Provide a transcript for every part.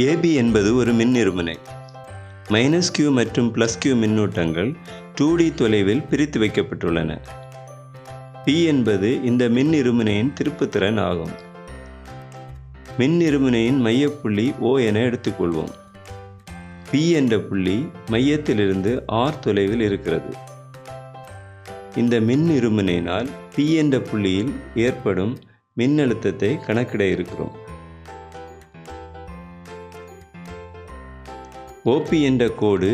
AB என்பது ஒரு மின்னிருமுனை. -Q மற்றும் +Q மின்னூட்டங்கள் 2D தொலைவில் பிரித்து வைக்கப்பட்டுள்ளன. P என்பது இந்த மின்னிருமுனையின் திருப்புத்திறன் ஆகும். மின்னிருமுனையின் மையப்புள்ளி O என எடுத்துக்கொள்வோம். P என்ற புள்ளி மையத்திலிருந்து R தொலைவில் இருக்கிறது. இந்த மின்னிருமுனையினால் P என்ற புள்ளியில் ஏற்படும் மின்னழுத்தத்தை கணக்கிட இருக்கிறோம். OP என்ற கோடு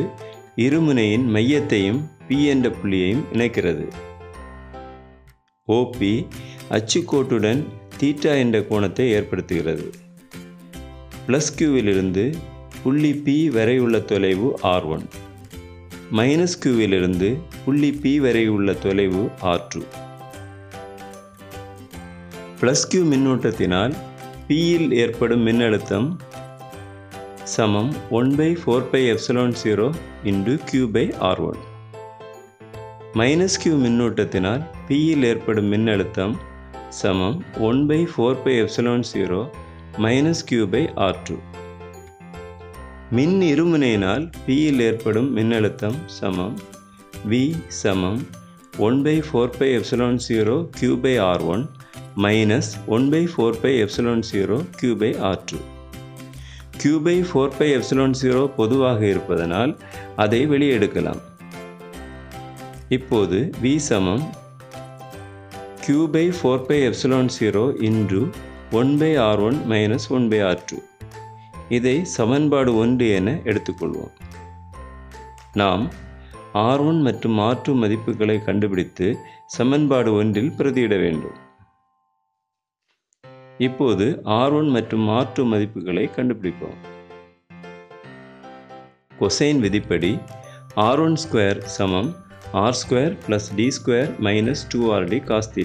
இருமுனையின் மையத்தையும் P என்ற புள்ளியையும் இணைக்கிறது. OP அச்சுக்கோட்டுடன் θ என்ற கோணத்தை ஏற்படுத்துகிறது. +Q இலிருந்து புள்ளி P வரை உள்ள தொலைவு R1. -Q இலிருந்து புள்ளி P வரை உள்ள தொலைவு R2. +Q மின்னூட்டத்தினால் P இல் ஏற்படும் மின்னழுத்தம் சமம் 1/4πε0 × Q/R1. -Q மின்னூட்டத்தினால் P இல் ஏற்படும் மின்னழுத்தம் சமம் 1/4πε0 - Q/R2. மின் இருமுனையினால் P இல் ஏற்படும் மின்னழுத்தம் சமம் V சமம் 1/4πε0 Q/R1 - 1/4πε0 Q/R2. Q/4πε0 பொதுவாக இருப்பதனால் அதை வெளியே எடுக்கலாம். இப்போது V சமம் Q/4πε0 × 1/R1 - 1/R2. இதை சமன்பாடு 1 என எடுத்துக்கொள்வோம். நாம் R1 மற்றும் R2 மதிப்புகளை கண்டுபிடித்து சமன்பாடு 1இல் பிரதியிட வேண்டும். இப்போது R1 மற்றும் R2 மதிப்புகளை கண்டுபிடிப்போம். கொசைன் விதிப்படி R12 சமம் R² + D² - 2RD cos θ.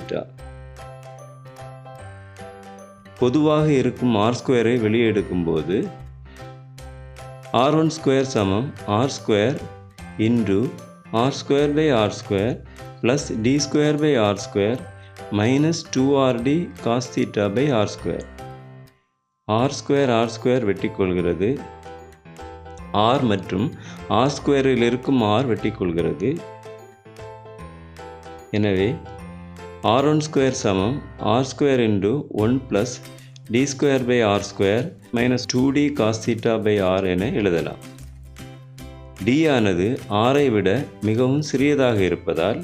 பொதுவாக இருக்கும் R² ஐ வெளியே எடுக்கும்போது R12 சமம் R² × R²/R² + D²/R² - 2RD cos θ/R². R² வெட்டிக்கொள்கிறது. R மற்றும் R² இல் இருக்கும் R வெட்டிக்கொள்கிறது. எனவே R12 சமம் R² × 1 + D²/R² - 2D cos θ/R என எழுதலாம். D ஆனது R ஐ விட மிகவும் சிறியதாக இருப்பதால்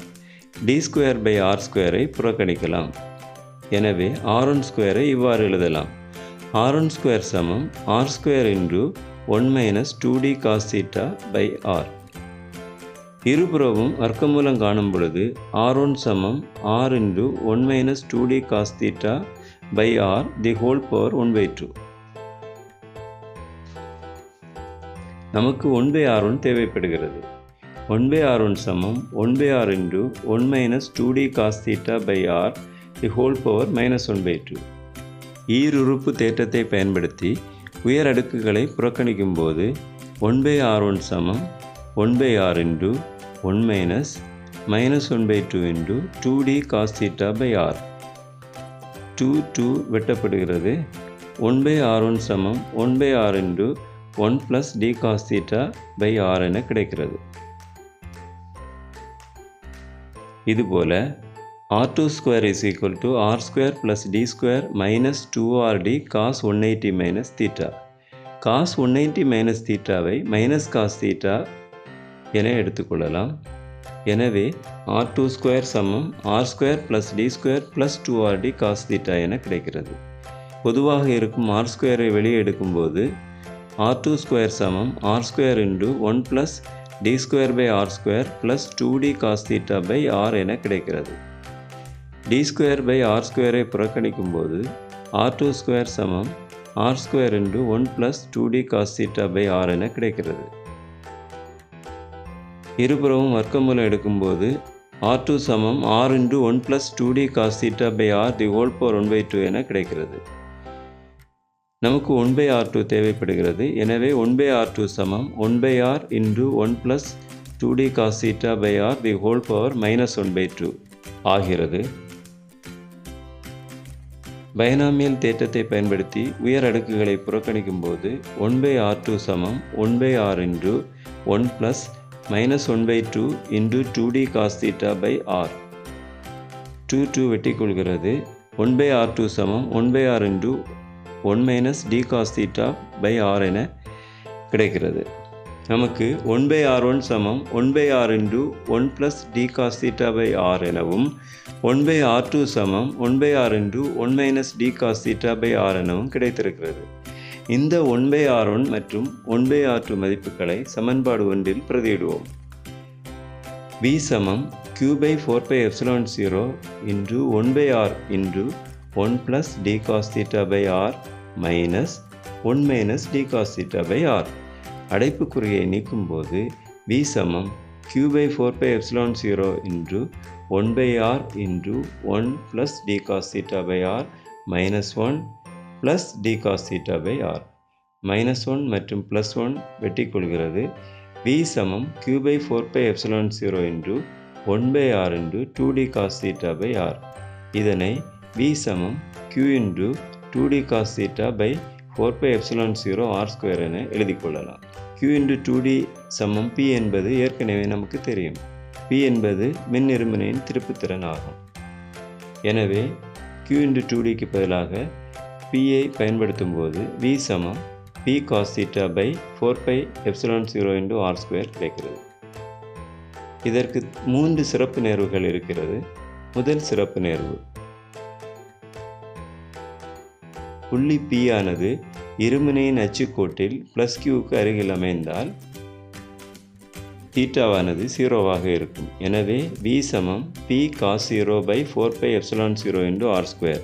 D²/R² ஐ புறக்கணிக்கலாம். எனவே R12 ஐ இவ்வாறு எழுதலாம். R12 சமம் R² × 1 - 2D cos θ/R. இருபுறமும் வர்க்கமூலம் காணும் பொழுது R1 சமம் R × 1 - 2D cos θ/R (1/2). நமக்கு 1/R1 தேவைப்படுகிறது. 1/R1 சமம் 1/R × 1 - 2D cos θ/R (1/2). ஈருறுப்பு தேற்றத்தை பயன்படுத்தி உயர் அடுக்குகளை புறக்கணிக்கும் போது 1/R1 சமம் 1/R × 1 - (1/2) × 2D cos θ/R. 2 வெட்டப்படுகிறது. 1/R1 சமம் 1/R × 1 + D cos θ/R என கிடைக்கிறது. இதுபோல R22 R² + D² - 2RD cos 180 - θ. cos 180 - θவை cos θ என எடுத்துக்கொள்ளலாம். எனவே R22 சமம் R² + D² + 2RD cos θ என கிடைக்கிறது. பொதுவாக இருக்கும் R² ஐ வெளியே எடுக்கும்போது R22 சமம் R² × 1 + D²/R² + 2D cos θ/R என கிடைக்கிறது. D²/R² ஐ புறக்கணிக்கும் போது R22 சமம் R² × 1 + 2D cos θ/R என கிடைக்கிறது. இருபுறமும் வர்க்கமூலம் எடுக்கும்போது R2 சமம் R × 1 + 2D cos θ/R (1/2) என கிடைக்கிறது. நமக்கு 1/R2 தேவைப்படுகிறது. எனவே 1/R2 சமம் 1/R × 1 + 2D cos θ/R (1/2) ஆகிறது. பைனாமியல் தேற்றத்தை பயன்படுத்தி உயர் அடுக்குகளை புறக்கணிக்கும் போது 1/r2 சமம் 1/r into 1 plus minus 1/2 into 2d cos theta by r. 2 வெட்டி கொள்கிறது. 1/r2 சமம் 1/r into 1 minus d cos theta by r என கிடைக்கிறது. நமக்கு 1/r1 சமம் 1/r into 1 plus d cos theta by r எனவும் 1/r2 சமம் 1/r into 1 minus d cos theta by r எனவும் கிடைத்திருக்கிறது. இந்த 1/r1 மற்றும் 1/r2 மதிப்புகளை சமன்பாடு 1இல் பிரதியிடுவோம். v சமம் q by 4 pi epsilon 0 into 1/r into 1 plus d cos theta by r minus 1 minus d cos theta by r. அடைப்புக்குறியை நீக்கும்போது v சமம் q by 4 pi epsilon 0 into 1/r into 1 plus d cos theta by r minus 1 plus d cos theta by r. minus 1 மற்றும் plus 1 வெட்டி கொள்கிறது. v சமம் q by 4 pi epsilon 0 into 1/r into 2d cos theta by r. இதனை v சமம் q into 2d cos theta by 4 pi epsilon 0 r square என எழுதிக் கொள்ளலாம். q into 2d சமம் p என்பது ஏற்கனவே நமக்கு தெரியும். p என்பது மின் இருமுனையின் திருப்புத்திறன் ஆகும். எனவே q into 2dக்கு பதிலாக p ஐ பயன்படுத்தும் போது v சமம் p cos theta by 4 pi epsilon 0 into r square கிடைக்கிறது. இதற்கு 3 சிறப்பு நேர்வுகள் இருக்கிறது. முதல் சிறப்பு நேர்வு, புள்ளி P ஆனது இருமுனையின் அச்சுக்கோட்டில் ப்ளஸ் Qக்கு அருகில் அமைந்தால் தீட்டாவானது 0வாக இருக்கும். எனவே V சமம் P cos 0 by 4 pi epsilon 0 into r square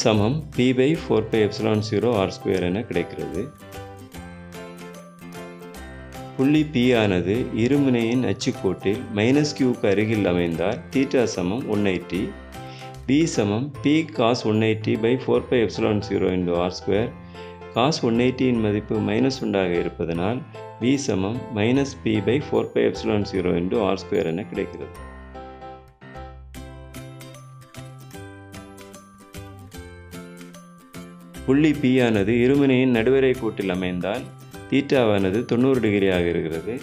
சமம் P by 4 pi epsilon 0 r square என கிடைக்கிறது. புள்ளி P ஆனது இருமுனையின் அச்சுக்கோட்டில் மைனஸ் Qக்கு அருகில் அமைந்தால் தீட்டா சமம் 180. V சமம் P cos 180 by 4 pi epsilon 0 into r square. cos 180 இன் மதிப்பு -1 ஆக இருப்பதனால் V சமம் minus P by 4 pi epsilon 0 into r square என கிடைக்கிறது. புள்ளி P ஆனது இருமுனையின் நடுவரை கோட்டில் அமைந்தால் தீட்டாவானது 90 டிகிரி ஆக இருக்கிறது.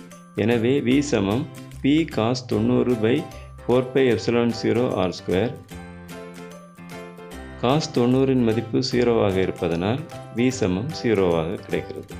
எனவே V சமம் P cos 90 by 4 pi epsilon 0 r square. cos 90 இன் மதிப்பு 0 ஆக இருப்பதனால் V சமம் 0 ஆக கிடைக்கிறது.